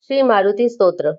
श्री मारुती स्तोत्र.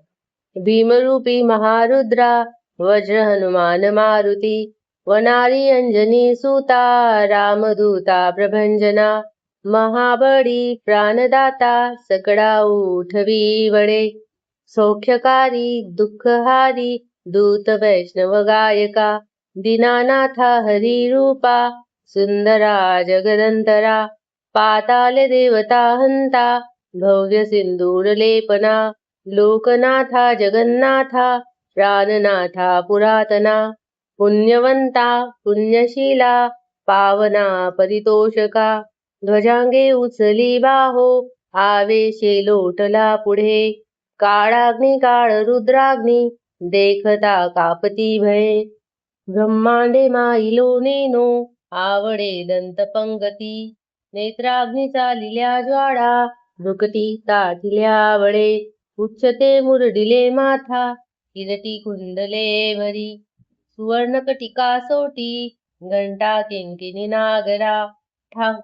भीमरूपी महारुद्रा वज्र हनुमान मारुती, वनारी अंजनी सुता रामदूता प्रभंजना, महाबळी प्राणदाता सकळा उठवी वडे, सौख्यकारी दुःखहारी दूत वैष्णव गायका, दीनानाथा हरी रूपा सुंदरा जगदंतरा, पाताल देवता हंता भव्य सिंदूर लेपना, लोकनाथा जगन्नाथा प्राणनाथा पुरातना, पुण्यवंता पुण्यशीला पावना परितोषका, ध्वजांगे उचली बाहो आवेशे लोटला पुढे, काळाग्नी काळ रुद्राग्नी देखता कापती भये, ब्रह्मांडे माईलो नेनो आवडे दंत पंगती, नेत्राग्नी चालिल्या ज्वाळा भुकटी ताठिल्या वळे, उच्चते मुरडिले माथा किरती कुंडले भरी, सुवर्णकटिका सोटी घंटा किंकिणी नागरा,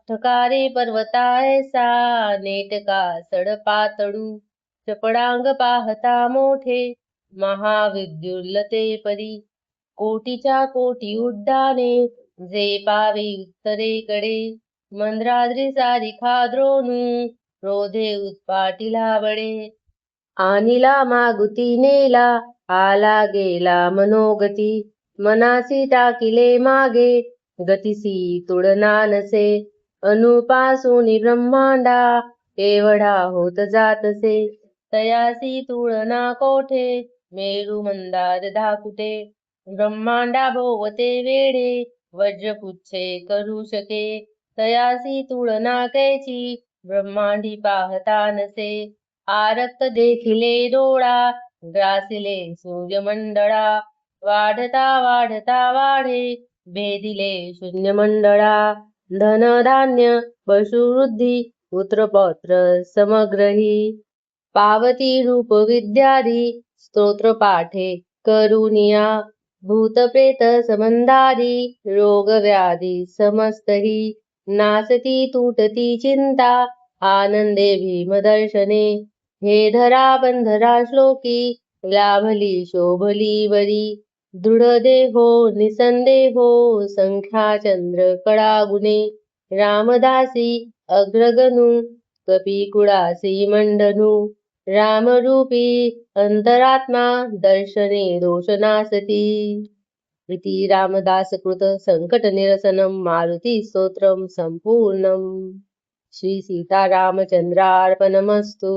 ठकारे पर्वता ऐसा नेटका सडपातळू, चपडांग पाहता मोठे महाविद्युल्लते परी, कोटीच्या कोटी उड्डाणे जे पावे उत्तरेकडे, मंद्राद्री सारिखा द्रोणू रोधे उत्पाटिला बळे, आनिला मागुती नेला आला गेला मनोगती, मनासी टाकिले मागे गतिसी तुडना नसे, अनुपासूनी ब्रह्मांडा एवढा होत जातसे, तयासी तुळना कोठे मेरू मंदार धाकुटे, ब्रह्मांडा भोवते वेढे वज्रपुच्छे करू शके, तयासी तुळना कैची ब्रह्मांडी पाहता नसे, आरक्त देखिले डोळा ग्रासिले सूर्यमंडळा, वाढता वाढता वाढे भेदिले शून्यमंडळा, धन धान्य पशुवृद्धी पुत्रपौत्र समग्रही, पावती रूप विद्यादी स्तोत्र पाठे करुनिया, भूतप्रेत संबंधादी रोग व्याधी समस्तही, नासती तुटती चिंता आनंदे भीमदर्शने, हे धरा बंधरा श्लोकी लाभली शोभली वरी, दृढ देहो निसंदेहो संख्या चंद्र कळागुणे, रामदासी अग्रगणू कपिकुळासी मंडनू, रामरूपी अंतरात्मा दर्शने दोषनासती. इति रामदासकृत संकटनिरसनं मारुती स्तोत्रं सम्पूर्णम्. श्री सीतारामचन्द्रार्पणमस्तु.